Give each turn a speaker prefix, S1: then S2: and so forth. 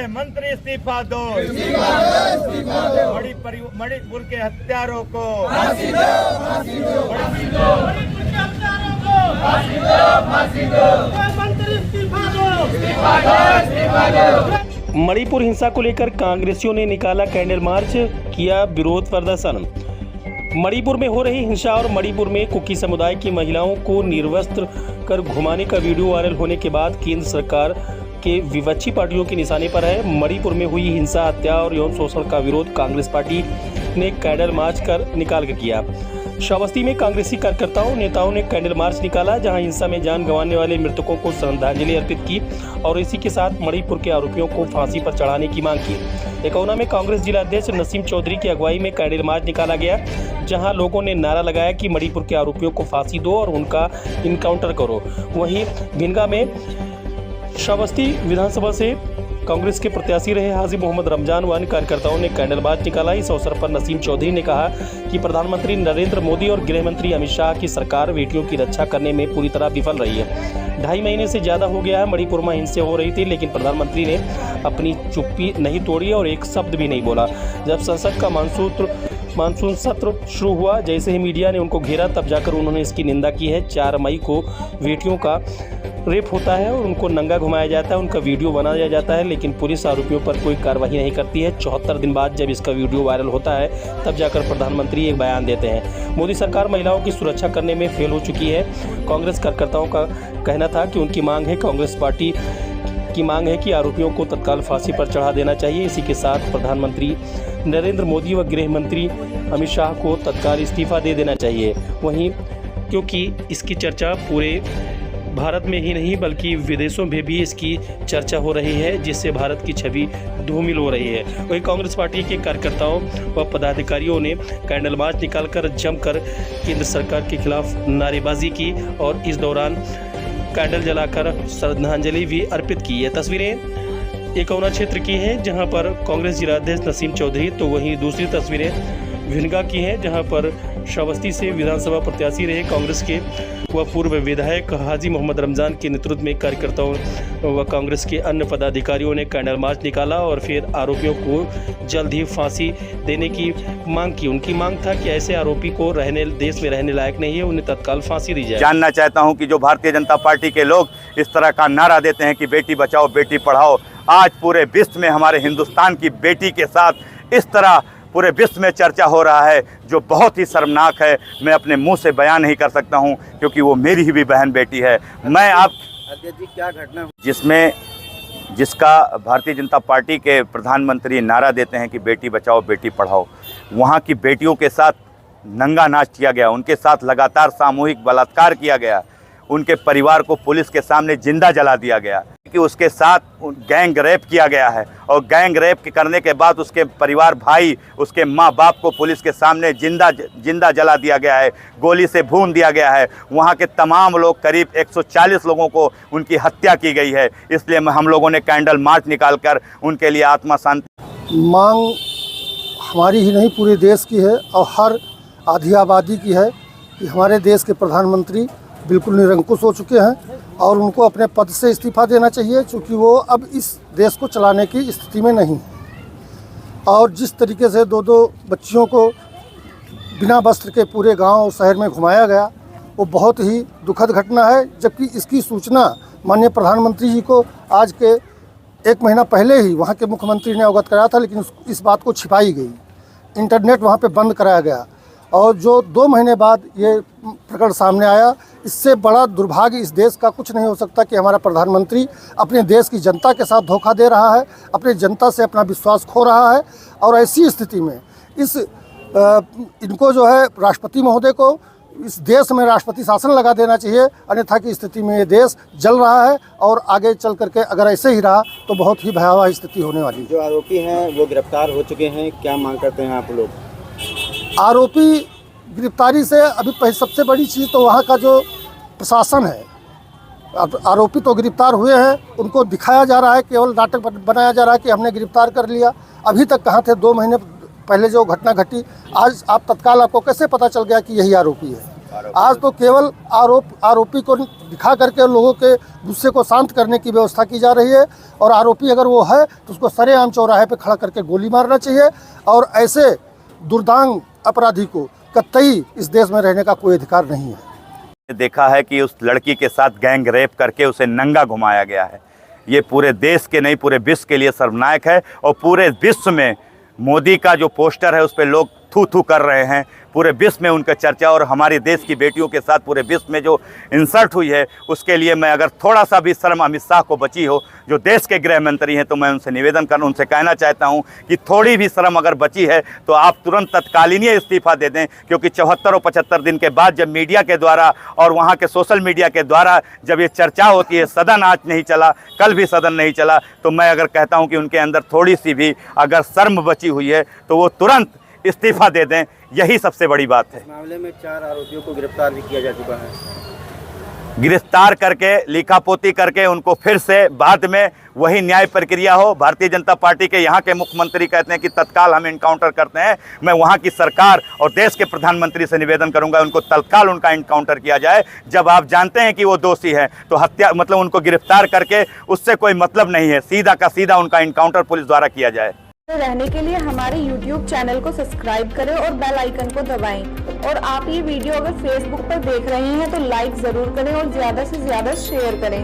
S1: मंत्री इस्तीफा दो, मणिपुर के हत्यारों को फांसी दो, मणिपुर के हत्यारों को फांसी दो, मंत्री इस्तीफा दो, इस्तीफा दो।
S2: मणिपुर हिंसा को लेकर कांग्रेसियों ने निकाला कैंडल मार्च, किया विरोध प्रदर्शन। मणिपुर में हो रही हिंसा और मणिपुर में कुकी समुदाय की महिलाओं को निर्वस्त्र कर घुमाने का वीडियो वायरल होने के बाद केंद्र सरकार के विपक्षी पार्टियों के निशाने पर है। मणिपुर में हुई हिंसा, हत्या और यौन शोषण का विरोध कांग्रेस पार्टी ने कैंडल मार्च निकाल कर किया। श्रावस्ती में कांग्रेसी कार्यकर्ताओं नेताओं ने कैंडल मार्च निकाला, जहां हिंसा में जान गंवाने वाले मृतकों को श्रद्धांजलि अर्पित की और इसी के साथ मणिपुर के आरोपियों को फांसी पर चढ़ाने की मांग की। एकौना में कांग्रेस जिला अध्यक्ष नसीम चौधरी की अगुवाई में कैंडल मार्च निकाला गया, जहां लोगों ने नारा लगाया कि मणिपुर के आरोपियों को फांसी दो और उनका इनकाउंटर करो। वहीं भिनगा में श्रावस्ती विधानसभा से कांग्रेस के प्रत्याशी रहे हाजी मोहम्मद रमजान व अन्य कार्यकर्ताओं ने कैंडल मार्च निकाला। इस अवसर पर नसीम चौधरी ने कहा कि प्रधानमंत्री नरेंद्र मोदी और गृह मंत्री अमित शाह की सरकार बेटियों की रक्षा करने में पूरी तरह विफल रही है। 2.5 महीने से ज़्यादा हो गया है मणिपुर में हिंसा हो रही थी, लेकिन प्रधानमंत्री ने अपनी चुप्पी नहीं तोड़ी और एक शब्द भी नहीं बोला। जब संसद का मानसून सत्र शुरू हुआ, जैसे ही मीडिया ने उनको घेरा, तब जाकर उन्होंने इसकी निंदा की है। 4 मई को बेटियों का रेप होता है और उनको नंगा घुमाया जाता है, उनका वीडियो बनाया जाता है, लेकिन पुलिस आरोपियों पर कोई कार्रवाई नहीं करती है। 74 दिन बाद जब इसका वीडियो वायरल होता है, तब जाकर प्रधानमंत्री एक बयान देते हैं। मोदी सरकार महिलाओं की सुरक्षा करने में फेल हो चुकी है। कांग्रेस कार्यकर्ताओं का कहना था कि उनकी मांग है, कांग्रेस पार्टी की मांग है कि आरोपियों को तत्काल फांसी पर चढ़ा देना चाहिए। इसी के साथ प्रधानमंत्री नरेंद्र मोदी व गृह मंत्री अमित शाह को तत्काल इस्तीफा दे देना चाहिए। वहीं क्योंकि इसकी चर्चा पूरे भारत में ही नहीं बल्कि विदेशों में भी इसकी चर्चा हो रही है, जिससे भारत की छवि धूमिल हो रही है। वहीं कांग्रेस पार्टी के कार्यकर्ताओं व पदाधिकारियों ने कैंडल मार्च निकालकर जमकर केंद्र सरकार के खिलाफ नारेबाजी की और इस दौरान कैंडल जलाकर श्रद्धांजलि भी अर्पित की। ये तस्वीरें एकौना क्षेत्र की हैं, जहां पर कांग्रेस जिलाध्यक्ष नसीम चौधरी, तो वहीं दूसरी तस्वीरें भिनगा की हैं, जहां पर श्रावस्ती से विधानसभा प्रत्याशी रहे कांग्रेस के व पूर्व विधायक हाजी मोहम्मद रमजान के नेतृत्व में कार्यकर्ताओं व कांग्रेस के अन्य पदाधिकारियों ने कैंडल मार्च निकाला और फिर आरोपियों को जल्द ही फांसी देने की मांग की। उनकी मांग था कि ऐसे आरोपी को देश में रहने लायक नहीं है, उन्हें तत्काल फांसी दी जाए।
S3: जानना चाहता हूं कि जो भारतीय जनता पार्टी के लोग इस तरह का नारा देते हैं कि बेटी बचाओ बेटी पढ़ाओ, आज पूरे विश्व में हमारे हिंदुस्तान की बेटी के साथ इस तरह पूरे विश्व में चर्चा हो रहा है, जो बहुत ही शर्मनाक है। मैं अपने मुंह से बयान नहीं कर सकता हूं, क्योंकि वो मेरी ही भी बहन बेटी है। मैं आप
S4: अध्यक्ष जी, क्या घटना
S3: जिसका भारतीय जनता पार्टी के प्रधानमंत्री नारा देते हैं कि बेटी बचाओ बेटी पढ़ाओ, वहाँ की बेटियों के साथ नंगा नाच किया गया, उनके साथ लगातार सामूहिक बलात्कार किया गया, उनके परिवार को पुलिस के सामने जिंदा जला दिया गया, कि उसके साथ गैंग रेप किया गया है और गैंग रेप करने के बाद उसके परिवार भाई, उसके माँ बाप को पुलिस के सामने जिंदा जला दिया गया है, गोली से भून दिया गया है। वहाँ के तमाम लोग, करीब 140 लोगों को उनकी हत्या की गई है। इसलिए हम लोगों ने कैंडल मार्च निकालकर उनके लिए आत्मा शांति।
S5: मांग हमारी ही नहीं पूरे देश की है और हर आधी आबादी की है कि हमारे देश के प्रधानमंत्री बिल्कुल निरंकुश हो चुके हैं और उनको अपने पद से इस्तीफा देना चाहिए, क्योंकि वो अब इस देश को चलाने की स्थिति में नहीं है। और जिस तरीके से 2 बच्चियों को बिना वस्त्र के पूरे गांव और शहर में घुमाया गया, वो बहुत ही दुखद घटना है। जबकि इसकी सूचना माननीय प्रधानमंत्री जी को आज के 1 महीना पहले ही वहाँ के मुख्यमंत्री ने अवगत कराया था, लेकिन इस बात को छिपाई गई, इंटरनेट वहाँ पे बंद कराया गया और जो 2 महीने बाद ये प्रकरण सामने आया, इससे बड़ा दुर्भाग्य इस देश का कुछ नहीं हो सकता कि हमारा प्रधानमंत्री अपने देश की जनता के साथ धोखा दे रहा है, अपने जनता से अपना विश्वास खो रहा है। और ऐसी स्थिति में इनको जो है राष्ट्रपति महोदय को इस देश में राष्ट्रपति शासन लगा देना चाहिए, अन्यथा की स्थिति में ये देश जल रहा है और आगे चल करके अगर ऐसे ही रहा तो बहुत ही भयावह स्थिति होने वाली है।
S4: जो आरोपी हैं वो गिरफ्तार हो चुके हैं, क्या मांग करते हैं आप लोग?
S5: आरोपी गिरफ्तारी से अभी सबसे बड़ी चीज़ तो वहाँ का जो प्रशासन है, आरोपी तो गिरफ्तार हुए हैं, उनको दिखाया जा रहा है, केवल नाटक बनाया जा रहा है कि हमने गिरफ्तार कर लिया। अभी तक कहाँ थे? 2 महीने पहले जो घटना घटी, आज आप तत्काल आपको कैसे पता चल गया कि यही आरोपी है? आज तो केवल आरोपी को दिखा करके लोगों के गुस्से को शांत करने की व्यवस्था की जा रही है। और आरोपी अगर वो है तो उसको सरेआम चौराहे पे खड़ा करके गोली मारना चाहिए। और ऐसे दुर्दांत अपराधी को कतई इस देश में रहने का कोई अधिकार नहीं है।
S3: देखा है कि उस लड़की के साथ गैंग रेप करके उसे नंगा घुमाया गया है। ये पूरे देश के नहीं, पूरे विश्व के लिए शर्मनाक है। और पूरे विश्व में मोदी का जो पोस्टर है उस पर लोग थू थू कर रहे हैं। पूरे विश्व में उनका चर्चा, और हमारे देश की बेटियों के साथ पूरे विश्व में जो इंसल्ट हुई है उसके लिए मैं, अगर थोड़ा सा भी शर्म अमित शाह को बची हो जो देश के गृह मंत्री हैं, तो मैं उनसे निवेदन उनसे कहना चाहता हूं कि थोड़ी भी शर्म अगर बची है तो आप तुरंत तत्कालीन इस्तीफा दे दें। क्योंकि 74 और 75 दिन के बाद जब मीडिया के द्वारा और वहाँ के सोशल मीडिया के द्वारा जब ये चर्चा होती है, सदन आज नहीं चला, कल भी सदन नहीं चला, तो मैं अगर कहता हूँ कि उनके अंदर थोड़ी सी भी अगर शर्म बची हुई है तो वो तुरंत इस्तीफा दे दें। यही सबसे बड़ी बात है।
S4: इस मामले में 4 आरोपियों को गिरफ्तार भी किया जा चुका है।
S3: गिरफ्तार करके लिखापोती करके उनको फिर से बाद में वही न्याय प्रक्रिया हो। भारतीय जनता पार्टी के यहाँ के मुख्यमंत्री कहते हैं कि तत्काल हम इनकाउंटर करते हैं। मैं वहाँ की सरकार और देश के प्रधानमंत्री से निवेदन करूंगा उनको तत्काल उनका इनकाउंटर किया जाए। जब आप जानते हैं कि वो दोषी है तो हत्या मतलब उनको गिरफ्तार करके उससे कोई मतलब नहीं है, सीधा का सीधा उनका इनकाउंटर पुलिस द्वारा किया जाए।
S6: रहने के लिए हमारे YouTube चैनल को सब्सक्राइब करें और बेल आइकन को दबाएं। और आप ये वीडियो अगर Facebook पर देख रहे हैं तो लाइक जरूर करें और ज्यादा से ज्यादा शेयर करें।